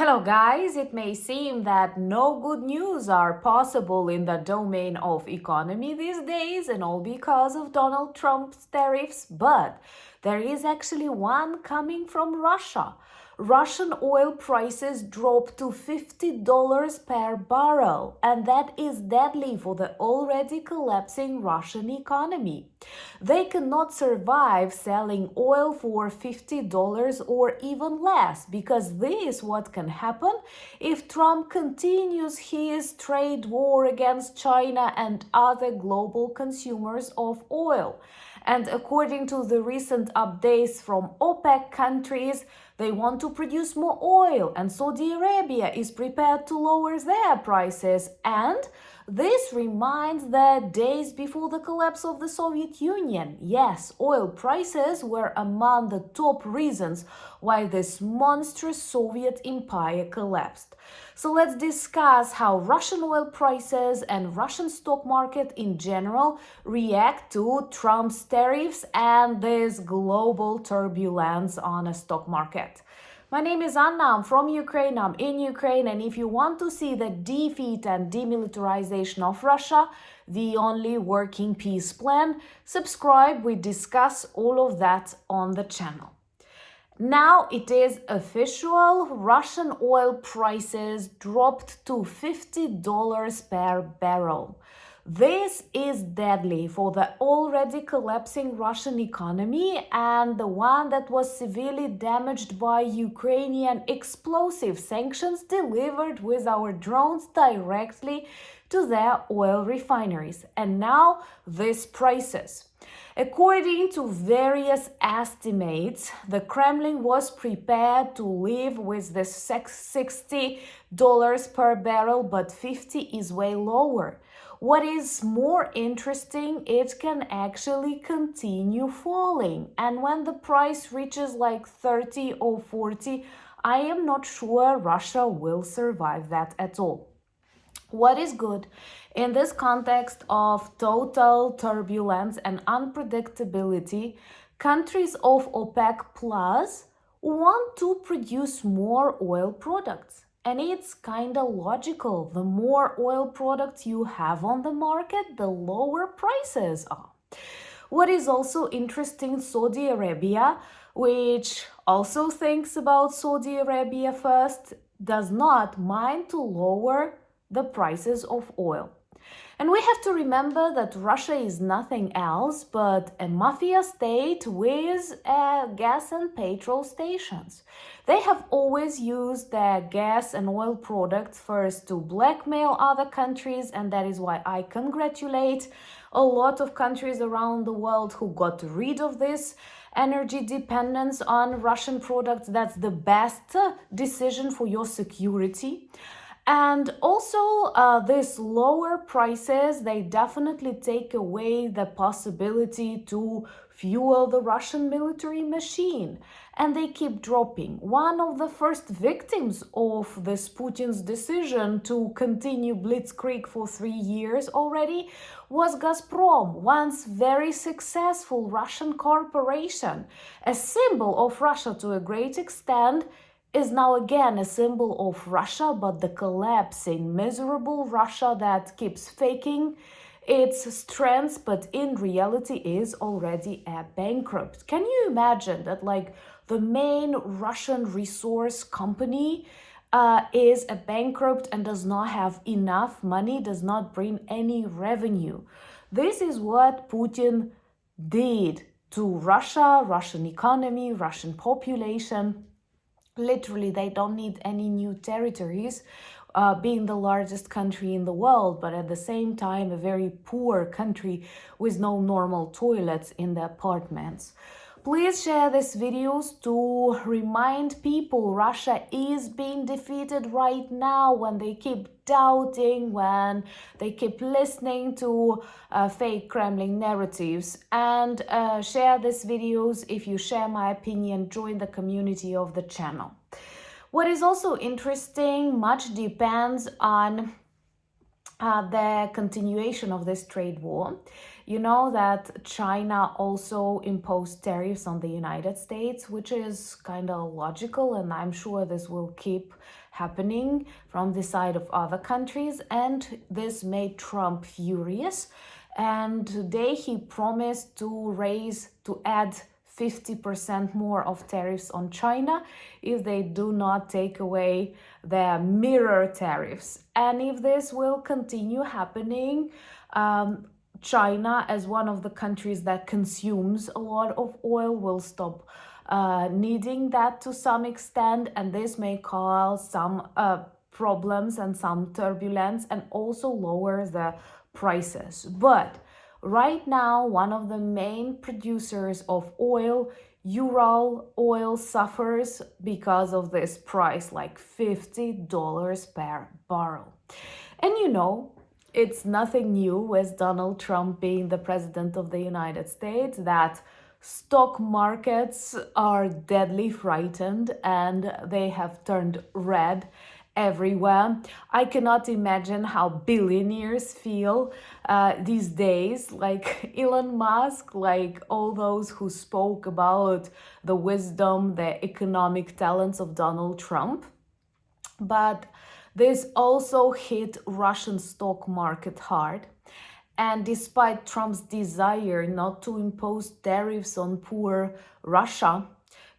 Hello guys, it may seem that no good news are possible in the domain of economy these days and all because of Donald Trump's tariffs, but there is actually one coming from Russia. Russian oil prices dropped to $50 per barrel, and that is deadly for the already collapsing Russian economy. They cannot survive selling oil for $50 or even less, because this is what can happen if Trump continues his trade war against China and other global consumers of oil. And according to the recent updates from OPEC countries, they want to produce more oil, and Saudi Arabia is prepared to lower their prices. And this reminds the days before the collapse of the Soviet Union. Yes, oil prices were among the top reasons why this monstrous Soviet empire collapsed. So let's discuss how Russian oil prices and Russian stock market in general react to Trump's tariffs and this global turbulence on a stock market. My name is Anna, I'm from Ukraine, I'm in Ukraine, and if you want to see the defeat and demilitarization of Russia, the only working peace plan, subscribe, we discuss all of that on the channel. Now it is official, Russian oil prices dropped to $50 per barrel. This is deadly for the already collapsing Russian economy and the one that was severely damaged by Ukrainian explosive sanctions delivered with our drones directly to their oil refineries. And now these prices. According to various estimates, the Kremlin was prepared to live with the $60 per barrel, but 50 is way lower. What is more interesting, it can actually continue falling. And when the price reaches like 30 or 40, I am not sure Russia will survive that at all. What is good in this context of total turbulence and unpredictability, countries of OPEC Plus want to produce more oil products. And it's kind of logical. The more oil products you have on the market, the lower prices are. What is also interesting, Saudi Arabia, which also thinks about Saudi Arabia first, does not mind to lower the prices of oil. And we have to remember that Russia is nothing else but a mafia state with gas and petrol stations. They have always used their gas and oil products first to blackmail other countries, and that is why I congratulate a lot of countries around the world who got rid of this energy dependence on Russian products. That's the best decision for your security. And also, these lower prices, they definitely take away the possibility to fuel the Russian military machine. And they keep dropping. One of the first victims of this Putin's decision to continue blitzkrieg for 3 years already was Gazprom, once very successful Russian corporation. A symbol of Russia to a great extent, is now again a symbol of Russia, but the collapsing, miserable Russia that keeps faking its strengths, but in reality is already a bankrupt. Can you imagine that, like, the main Russian resource company is a bankrupt and does not have enough money, does not bring any revenue? This is what Putin did to Russia, Russian economy, Russian population. Literally, they don't need any new territories, being the largest country in the world, but at the same time, a very poor country with no normal toilets in the apartments. Please share these videos to remind people Russia is being defeated right now, when they keep doubting, when they keep listening to fake Kremlin narratives. And share these videos. If you share my opinion, join the community of the channel. What is also interesting, much depends on the continuation of this trade war. You know that China also imposed tariffs on the United States, which is kind of logical, and I'm sure this will keep happening from the side of other countries. And this made Trump furious. And today he promised to add 50% more of tariffs on China if they do not take away the mirror tariffs. And if this will continue happening, China, as one of the countries that consumes a lot of oil, will stop needing that to some extent, and this may cause some problems and some turbulence and also lower the prices. But right now, one of the main producers of oil, Ural oil, suffers because of this price, like $50 per barrel. And you know, it's nothing new with Donald Trump being the president of the United States that stock markets are deadly frightened and they have turned red everywhere. I cannot imagine how billionaires feel these days, like Elon Musk, like all those who spoke about the wisdom, the economic talents of Donald Trump. But this also hit Russian stock market hard. And despite Trump's desire not to impose tariffs on poor Russia,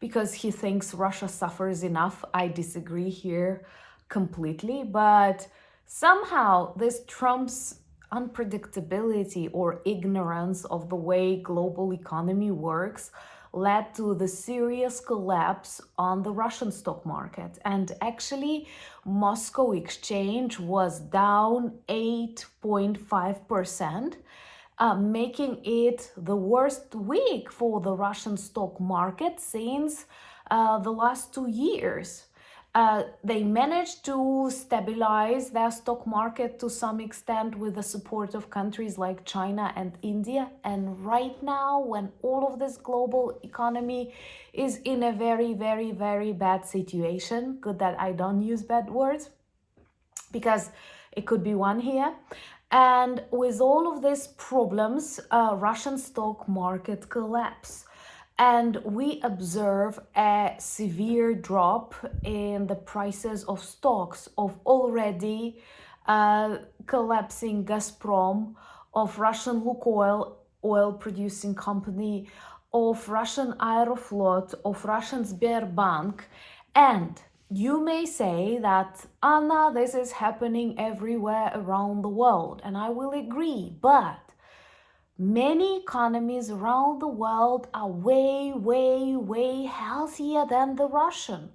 because he thinks Russia suffers enough, I disagree here completely. But somehow this Trump's unpredictability or ignorance of the way global economy works led to the serious collapse on the Russian stock market. And actually, Moscow exchange was down 8.5%, making it the worst week for the Russian stock market since the last 2 years. They managed to stabilize their stock market to some extent with the support of countries like China and India. And right now, when all of this global economy is in a very, very, very bad situation, good that I don't use bad words, because it could be one here. And with all of these problems, Russian stock market collapse. And we observe a severe drop in the prices of stocks of already collapsing Gazprom, of Russian Lukoil, oil producing company, of Russian Aeroflot, of Russian Sberbank. And you may say that, Anna, this is happening everywhere around the world. And I will agree, but many economies around the world are way, way, way healthier than the Russian.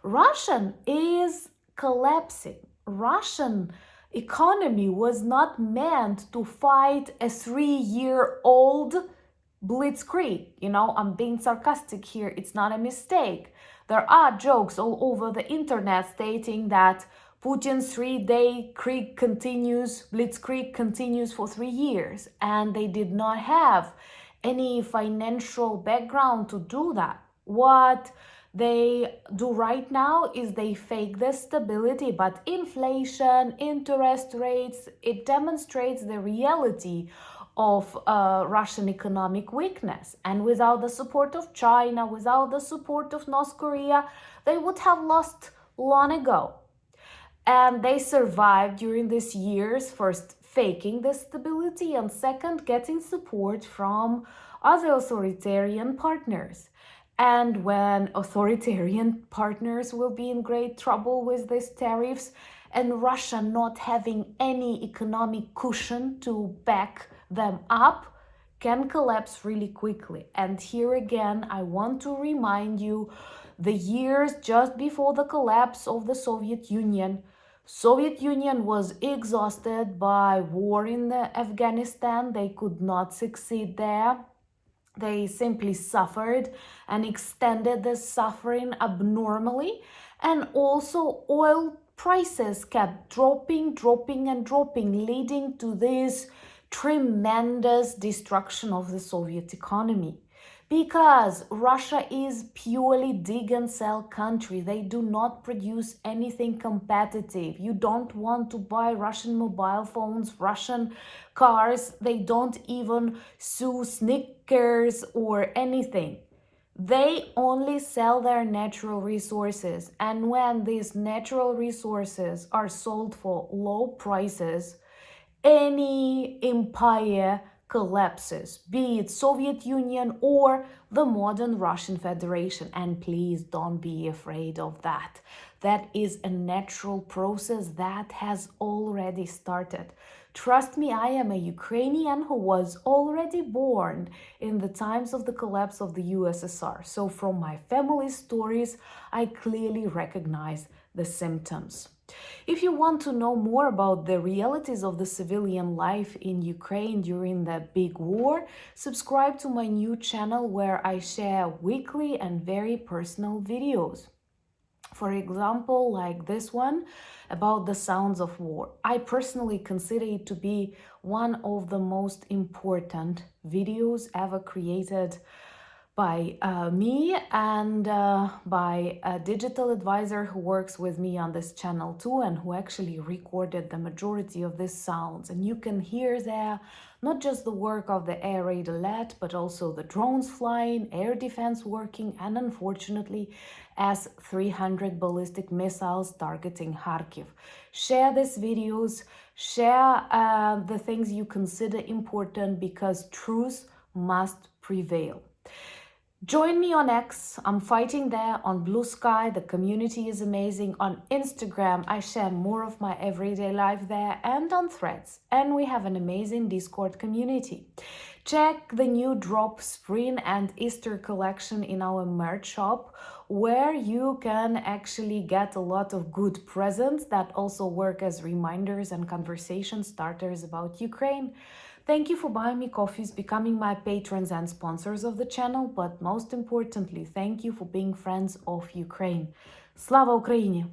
Russian is collapsing. Russian economy was not meant to fight a 3-year-old blitzkrieg. You know, I'm being sarcastic here. It's not a mistake. There are jokes all over the internet stating that Putin's 3-day blitzkrieg continues for 3 years, and they did not have any financial background to do that. What they do right now is they fake the stability, but inflation, interest rates, it demonstrates the reality of Russian economic weakness. And without the support of China, without the support of North Korea, they would have lost long ago. And they survived during these years, first faking the stability, and second getting support from other authoritarian partners. And when authoritarian partners will be in great trouble with these tariffs, and Russia not having any economic cushion to back them up, can collapse really quickly. And here again, I want to remind you the years just before the collapse of the Soviet Union. Soviet Union was exhausted by war in Afghanistan. They could not succeed there. They simply suffered and extended the suffering abnormally. And also oil prices kept dropping, leading to this tremendous destruction of the Soviet economy. Because Russia is purely dig and sell country. They do not produce anything competitive. You don't want to buy Russian mobile phones, Russian cars. They don't even sue Snickers or anything. They only sell their natural resources, and when these natural resources are sold for low prices, any empire collapses, be it Soviet Union or the modern Russian Federation. And please don't be afraid of that. That is a natural process that has already started. Trust me, I am a Ukrainian who was already born in the times of the collapse of the USSR. So from my family stories, I clearly recognize the symptoms. If you want to know more about the realities of the civilian life in Ukraine during the big war, subscribe to my new channel where I share weekly and very personal videos. For example, like this one about the sounds of war. I personally consider it to be one of the most important videos ever created by me and by a digital advisor who works with me on this channel too, and who actually recorded the majority of these sounds. And you can hear there not just the work of the air raid alert, but also the drones flying, air defense working, and unfortunately S-300 ballistic missiles targeting Kharkiv. Share these videos, share the things you consider important, because truth must prevail. Join me on X, I'm fighting there, on Blue Sky, the community is amazing. On Instagram, I share more of my everyday life there, and on Threads. And we have an amazing Discord community. Check the new drop Spring and Easter collection in our merch shop, where you can actually get a lot of good presents that also work as reminders and conversation starters about Ukraine. Thank you for buying me coffees, becoming my patrons and sponsors of the channel, but most importantly, thank you for being friends of Ukraine. Slava Ukraini!